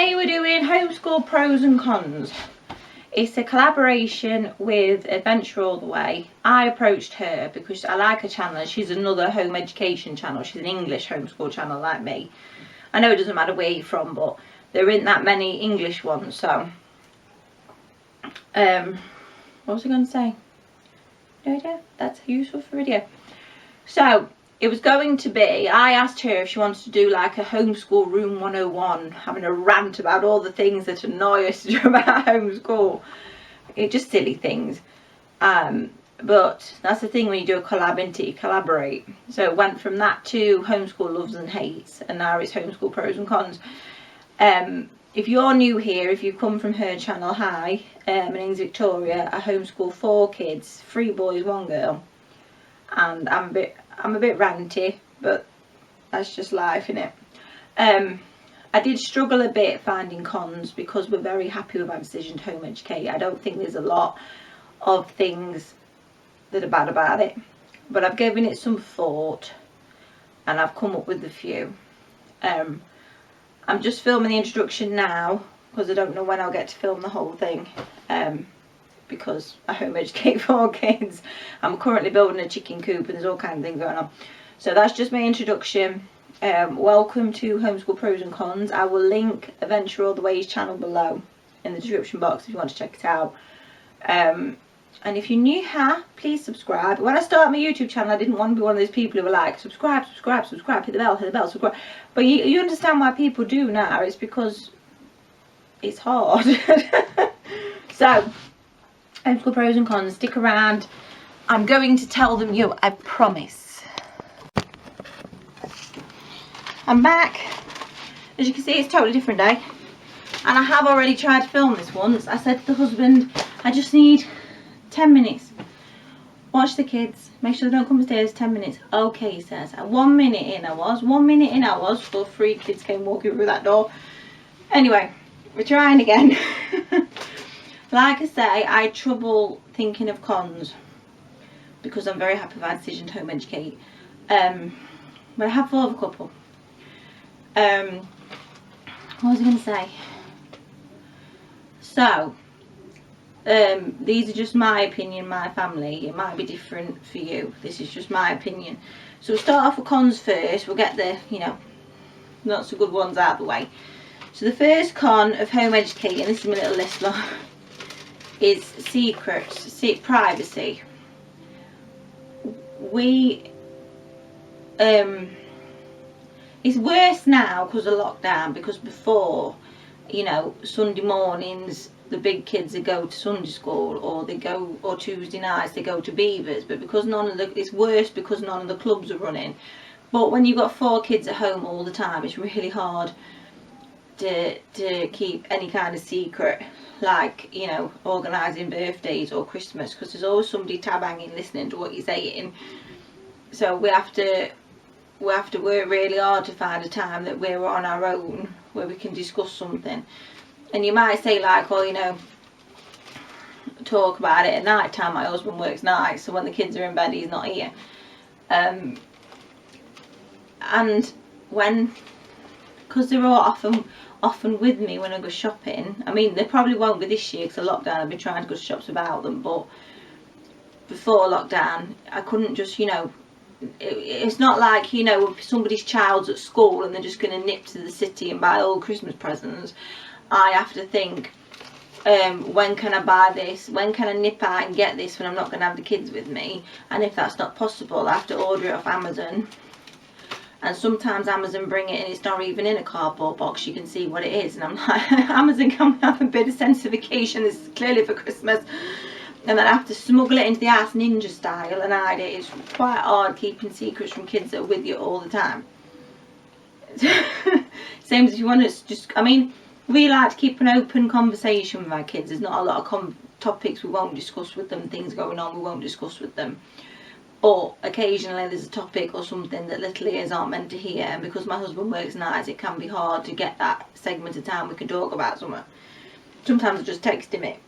Today we're doing Homeschool Pros and Cons. It's a collaboration with Adventure All the Way. I approached her because I like her channel. She's another home education channel. She's an English homeschool channel like me. I know it doesn't matter where you're from, but there isn't that many English ones, so what was I going to say? No idea. That's useful for video. So it was going to be, I asked her if she wanted to do like a homeschool room 101, having a rant about all the things that annoy us about homeschool. It's just silly things. But that's the thing when you do a collab, into you collaborate. So it went from that to homeschool loves and hates, and now it's homeschool pros and cons. If you're new here, if you've come from her channel, hi, my name's Victoria. I homeschool 4 kids, 3 boys, 1 girl, and I'm a bit ranty, but that's just life, innit? I did struggle a bit finding cons because we're very happy with our decision to home educate. I don't think there's a lot of things that are bad about it, but I've given it some thought and I've come up with a few. I'm just filming the introduction now because I don't know when I'll get to film the whole thing, because I home educate 4 kids. I'm currently building a chicken coop and there's all kinds of things going on. So that's just my introduction. Welcome to Homeschool Pros and Cons. I will link Adventure All the Way's channel below in the description box if you want to check it out. And if you're new here, please subscribe. When I started my YouTube channel, I didn't want to be one of those people who were like, subscribe, subscribe, subscribe, hit the bell, subscribe. But you understand why people do now. It's because it's hard. So, Homeschool Pros and Cons, stick around. I'm going to tell them you, I promise. I'm back. As you can see, it's a totally different day. And I have already tried to film this once. I said to the husband, I just need 10 minutes. Watch the kids. Make sure they don't come upstairs. 10 minutes. Okay, he says. At 1 minute in I was. 1 minute in I was. Before 3 kids came walking through that door. Anyway, we're trying again. Like I say, I had trouble thinking of cons because I'm very happy with our decision to home educate. But I have thought of a couple. What was I going to say? So, these are just my opinion, my family. It might be different for you. This is just my opinion. So we'll start off with cons first. We'll get the, not so good ones out of the way. So the first con of home educating, this is my little list, look, is secrets, privacy. It's worse now because of lockdown, because before, Sunday mornings the big kids they go to Sunday school, or Tuesday nights they go to Beavers, but because it's worse because none of the clubs are running. But when you've got 4 kids at home all the time, it's really hard to keep any kind of secret, like organising birthdays or Christmas, because there's always somebody tab hanging listening to what you're saying. So we have to work really hard to find a time that we're on our own where we can discuss something. And you might say like, well, talk about it at night time. My husband works nights, so when the kids are in bed he's not here. And because they're all often with me when I go shopping. I mean, they probably won't be this year because of lockdown. I've been trying to go to shops without them, but before lockdown I couldn't just, it's not like, if somebody's child's at school and they're just going to nip to the city and buy all Christmas presents. I have to think, when can I buy this? When can I nip out and get this when I'm not going to have the kids with me? And if that's not possible, I have to order it off Amazon. And sometimes Amazon bring it and it's not even in a cardboard box. You can see what it is. And I'm like, Amazon can have a bit of sensification. This is clearly for Christmas. And then I have to smuggle it into the house ninja style and hide it. It's quite hard keeping secrets from kids that are with you all the time. Same as if you want to just, we like to keep an open conversation with our kids. There's not a lot of topics we won't discuss with them, things going on we won't discuss with them. But occasionally there's a topic or something that little ears aren't meant to hear, and because my husband works nights it can be hard to get that segment of time we can talk about something. Sometimes I just text him it.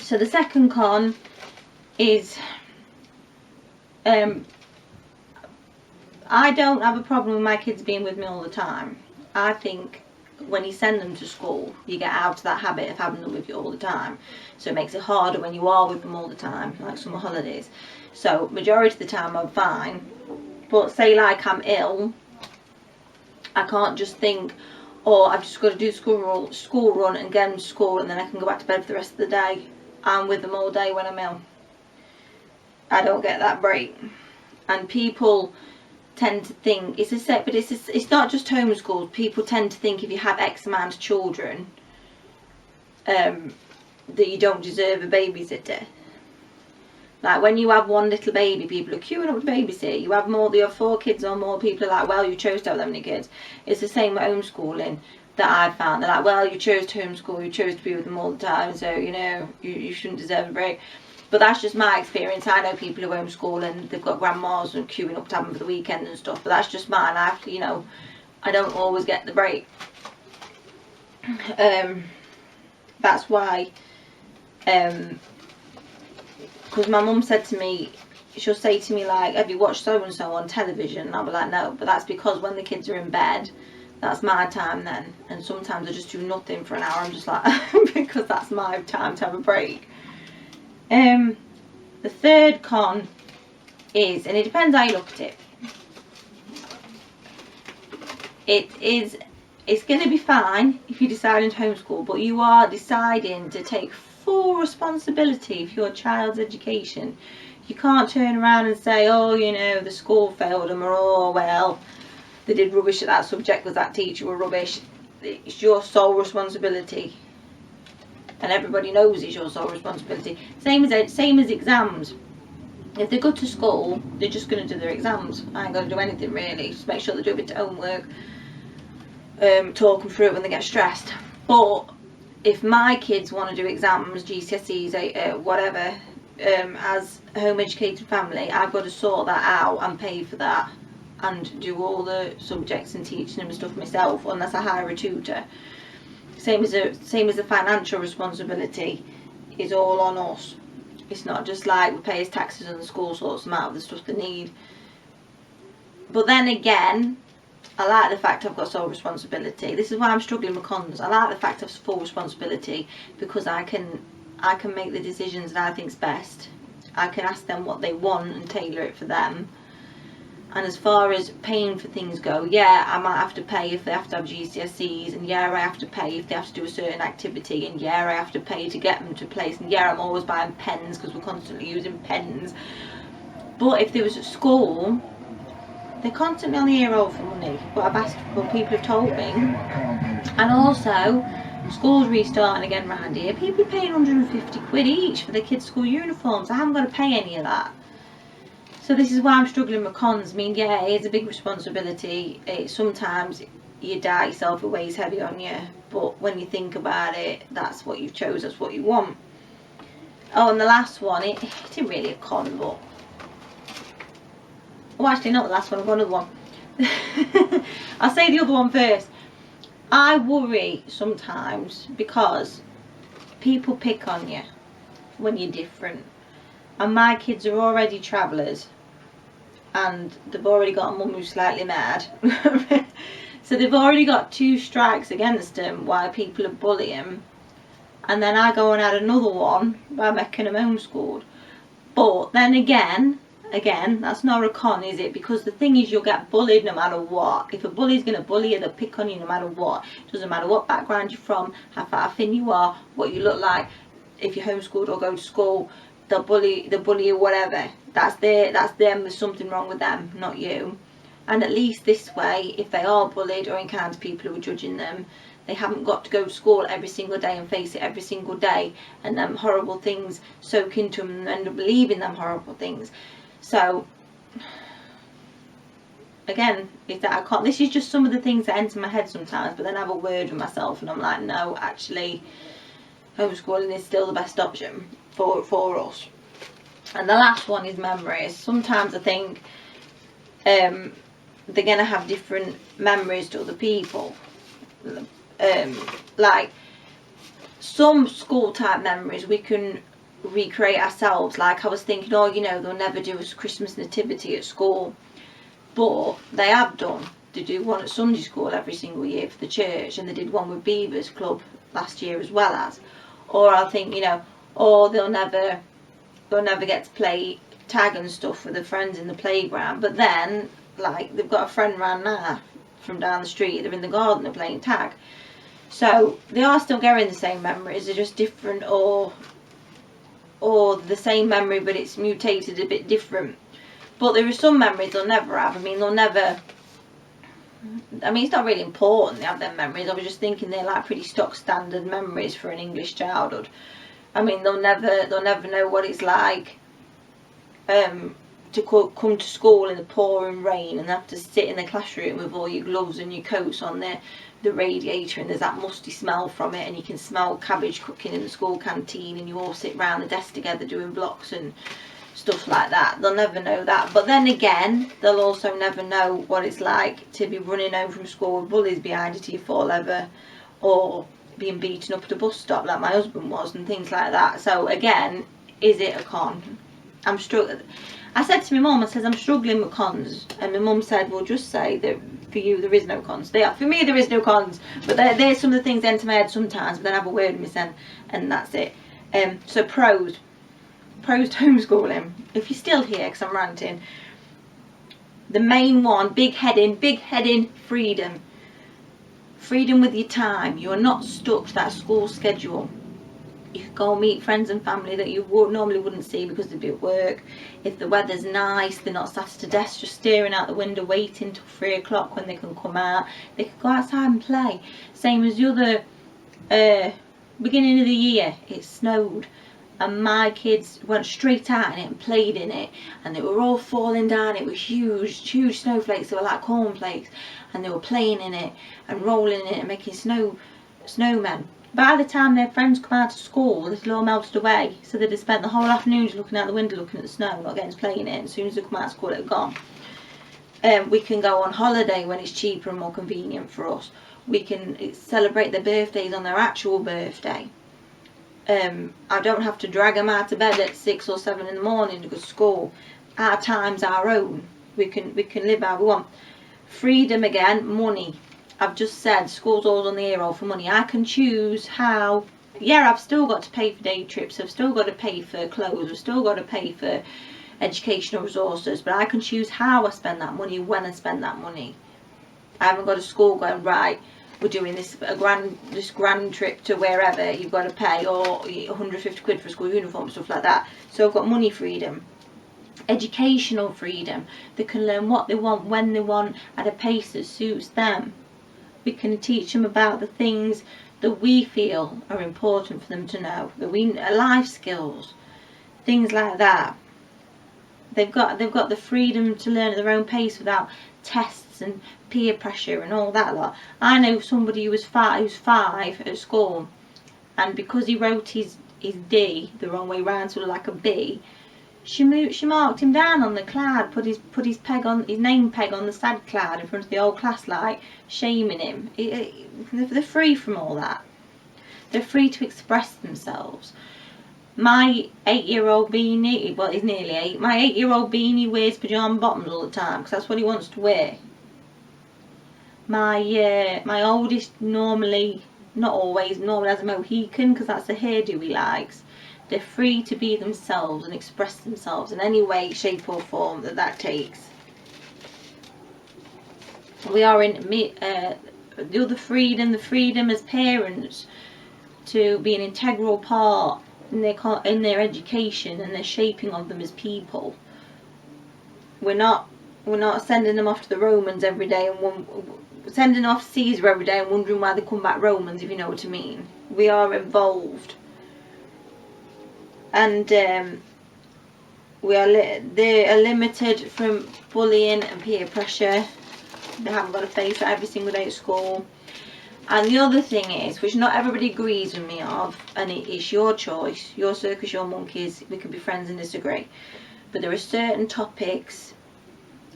So the second con is I don't have a problem with my kids being with me all the time. I think when you send them to school, you get out of that habit of having them with you all the time. So it makes it harder when you are with them all the time, like summer holidays. So majority of the time I'm fine. But say like I'm ill, I can't just think, oh, I've just got to do school run and get them to school and then I can go back to bed for the rest of the day. I'm with them all day when I'm ill. I don't get that break. And people tend to think, it's not just homeschooled. People tend to think if you have X amount of children, that you don't deserve a babysitter. Like when you have one little baby, people are queuing up to babysit. You have 4 kids or more, people are like, well, you chose to have that many kids. It's the same with homeschooling that I've found. They're like, well, you chose to homeschool, you chose to be with them all the time, so you know, you shouldn't deserve a break. But that's just my experience. I know people who homeschool and they've got grandmas and queuing up to have them for the weekend and stuff, but that's just mine. I have to, you know, I don't always get the break. That's why, because my mum said to me, she'll say to me like, have you watched so and so on television? And I'll be like, no, but that's because when the kids are in bed, that's my time then. And sometimes I just do nothing for an hour. I'm just like, because that's my time to have a break. The third con is, and it depends how you look at it, it's going to be fine if you're deciding to homeschool, but you are deciding to take full responsibility for your child's education. You can't turn around and say, oh, you know, the school failed them, or oh, well, they did rubbish at that subject because that teacher were rubbish. It's your sole responsibility. And everybody knows it's your sole responsibility. Same as exams. If they go to school, they're just going to do their exams. I ain't going to do anything really. Just make sure they do a bit of homework. Talk them through it when they get stressed. But if my kids want to do exams, GCSEs, whatever, as a home educated family, I've got to sort that out and pay for that and do all the subjects and teaching them and stuff myself, unless I hire a tutor. Same as the financial responsibility is all on us. It's not just like we pay his taxes and the school sorts them out of the stuff they need. But then again, I like the fact I've got sole responsibility. This is why I'm struggling with cons. I like the fact I've full responsibility because I can make the decisions that I think's best. I can ask them what they want and tailor it for them. And as far as paying for things go, yeah, I might have to pay if they have to have GCSEs, and yeah, I have to pay if they have to do a certain activity, and yeah, I have to pay to get them to place, and yeah, I'm always buying pens because we're constantly using pens. But if they was at school, they're constantly on the ear roll for money. What people have told me. And also, school's restarting again round here. People are paying 150 quid each for their kids' school uniforms. I haven't got to pay any of that. So this is why I'm struggling with cons. I mean, yeah, it's a big responsibility. Sometimes you doubt yourself, it weighs heavy on you. But when you think about it, that's what you've chose, that's what you want. Oh, and the last one, it isn't really a con, but... Oh, actually, not the last one, I've got another one. I'll say the other one first. I worry sometimes because people pick on you when you're different. And my kids are already travellers. And they've already got a mum who's slightly mad. So they've already got 2 strikes against them while people are bullying. And then I go and add another one by making them homeschooled. But then again, that's not a con, is it? Because the thing is, you'll get bullied no matter what. If a bully's going to bully you, they'll pick on you no matter what. It doesn't matter what background you're from, how far thin you are, what you look like, if you're homeschooled or go to school. They'll bully you, whatever. That's them. There's something wrong with them, not you. And at least this way, if they are bullied or encounter people who are judging them, they haven't got to go to school every single day and face it every single day, and them horrible things soak into them and end up believing them horrible things. So again, this is just some of the things that enter my head sometimes, but then I have a word with myself and I'm like, no, actually homeschooling is still the best option for us. And the last one is memories. Sometimes I think they're going to have different memories to other people. Like some school type memories we can recreate ourselves. Like I was thinking, oh, you know, they'll never do a Christmas nativity at school, but they have done. they do one at Sunday school every single year for the church, and they did one with Beavers Club last year as well as. Or I'll think, you know, or they'll never get to play tag and stuff with their friends in the playground, but then like they've got a friend round now from down the street, they're in the garden, they're playing tag. So they are still getting the same memories, they're just different, or the same memory but it's mutated a bit different. But there are some memories they'll never have. I mean, it's not really important they have them memories. I was just thinking they're like pretty stock standard memories for an English childhood. I mean, they'll never know what it's like to come to school in the pouring rain and have to sit in the classroom with all your gloves and your coats on the radiator, and there's that musty smell from it, and you can smell cabbage cooking in the school canteen, and you all sit round the desk together doing blocks and stuff like that. They'll never know that. But then again, they'll also never know what it's like to be running home from school with bullies behind you till you fall over, or being beaten up at a bus stop like my husband was, and things like that. So again, is it a con? I'm struggling. I said to my mum, I says, I'm struggling with cons, and my mum said, well, just say that for you there is no cons. For me there is no cons, but there's some of the things enter my head sometimes, but then I have a word with my son, and that's it. So pros to homeschooling, if you're still here because I'm ranting, the main one, big heading, freedom with your time. You are not stuck to that school schedule. You can go meet friends and family that you normally wouldn't see because they'd be at work. If the weather's nice, they're not sat at a desk just staring out the window waiting till 3 o'clock when they can come out. They can go outside and play. Same as the other beginning of the year, it snowed, and my kids went straight out in it and played in it, and they were all falling down. It was huge snowflakes. They were like cornflakes, and they were playing in it and rolling in it and making snowmen. By the time their friends come out of school, it'll all melted away, so they'd have spent the whole afternoon just looking out the window looking at the snow, not getting to play in it, and as soon as they come out of school it'd gone. We can go on holiday when it's cheaper and more convenient for us. We can celebrate their birthdays on their actual birthday. I don't have to drag them out of bed at 6 or 7 in the morning to go to school. Our time's our own. We can live how we want. Freedom again, money. I've just said school's always on the ear roll for money. I can choose how. Yeah, I've still got to pay for day trips, I've still got to pay for clothes, I've still got to pay for educational resources, but I can choose how I spend that money, when I spend that money. I haven't got a school going, right, we're doing this grand trip to wherever, you've got to pay, or 150 quid for a school uniform, stuff like that. So I've got money freedom. Educational freedom. They can learn what they want, when they want, at a pace that suits them. We can teach them about the things that we feel are important for them to know, life skills, things like that. They've got the freedom to learn at their own pace without tests and peer pressure and all that lot. I know somebody who's 5 at school, and because he wrote his D the wrong way round, sort of like a B, she marked him down on the cloud, put his name peg on the sad cloud in front of the whole class, like shaming him. They're free from all that. They're free to express themselves. My 8-year-old beanie, well, he's nearly 8. My 8-year-old beanie wears pajama bottoms all the time because that's what he wants to wear. My oldest normally has a Mohican because that's the hairdo he likes. They're free to be themselves and express themselves in any way, shape or form that takes. We are in the other freedom, the freedom as parents to be an integral part in their education and their shaping of them as people. We're not sending them off to the Romans every day and sending off Caesar every day and wondering why they come back Romans, if you know what I mean. We are involved. And they are limited from bullying and peer pressure. They haven't got to face that every single day at school. And the other thing is, which not everybody agrees with me of, and it's your choice, your circus, your monkeys, we can be friends and disagree, but there are certain topics,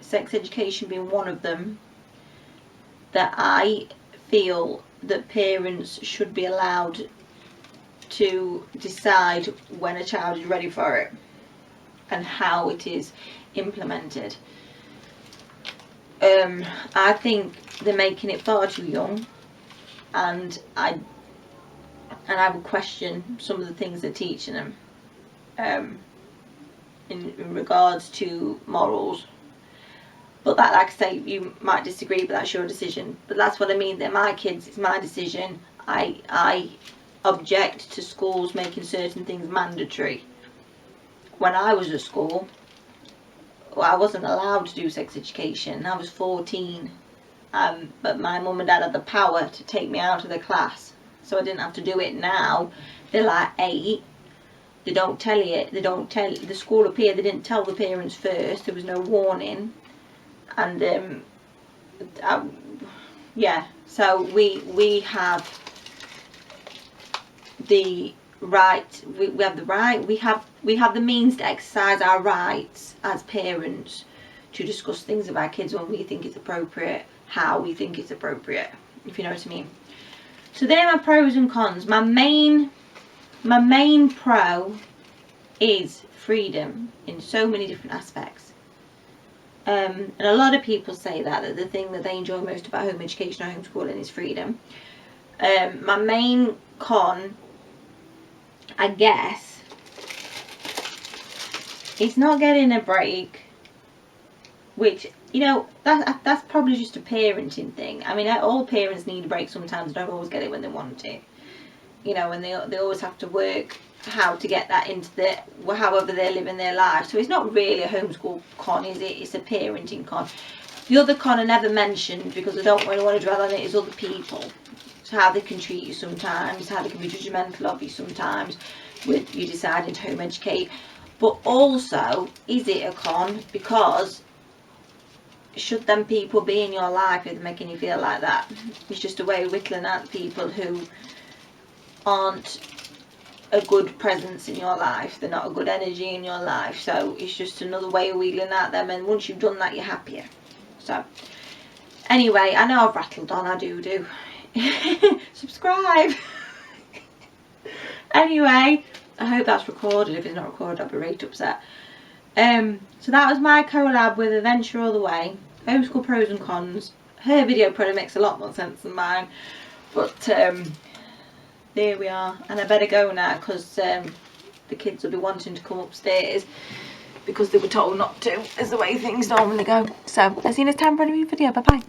sex education being one of them, that I feel that parents should be allowed to decide when a child is ready for it and how it is implemented. I think they're making it far too young, and I would question some of the things they're teaching them in regards to morals. But that, like I say, you might disagree, but that's your decision. But that's what I mean. They're my kids. It's my decision. I object to schools making certain things mandatory. When I was at school, I wasn't allowed to do sex education. I was 14. But my mum and dad had the power to take me out of the class, so I didn't have to do it. Now they're like 8. They don't tell you. They don't tell the school up here. They didn't tell the parents first. There was no warning, and yeah. So we have the right. We have the right. We have the means to exercise our rights as parents to discuss things with our kids when we think it's appropriate, how we think it's appropriate, if you know what I mean. So there are my pros and cons. My main pro is freedom in so many different aspects. And a lot of people say that the thing that they enjoy most about home education or homeschooling is freedom. My main con, I guess, is not getting a break, which, you know, that's probably just a parenting thing. I mean, all parents need a break sometimes. Don't always get it when they want it, you know, and they always have to work how to get that into however they're living their life. So it's not really a homeschool con, is it? It's a parenting con. The other con I never mentioned, because I don't really want to dwell on it, is other people. So how they can treat you sometimes, how they can be judgmental of you sometimes with you deciding to home educate. But also, is it a con because should them people be in your life if they're making you feel like that? It's just a way of whittling out people who aren't a good presence in your life. They're not a good energy in your life. So it's just another way of wheeling out them, and once you've done that, you're happier. So anyway, I know I've rattled on. I do. Subscribe. Anyway, I hope that's recorded. If it's not recorded, I'll be right upset. So that was my collab with Adventure All the Way, Homeschool Pros and Cons. Her video probably makes a lot more sense than mine, but there we are. And I better go now, because the kids will be wanting to come upstairs because they were told not to, is the way things normally go. So I'll see you next time for a new video. Bye bye.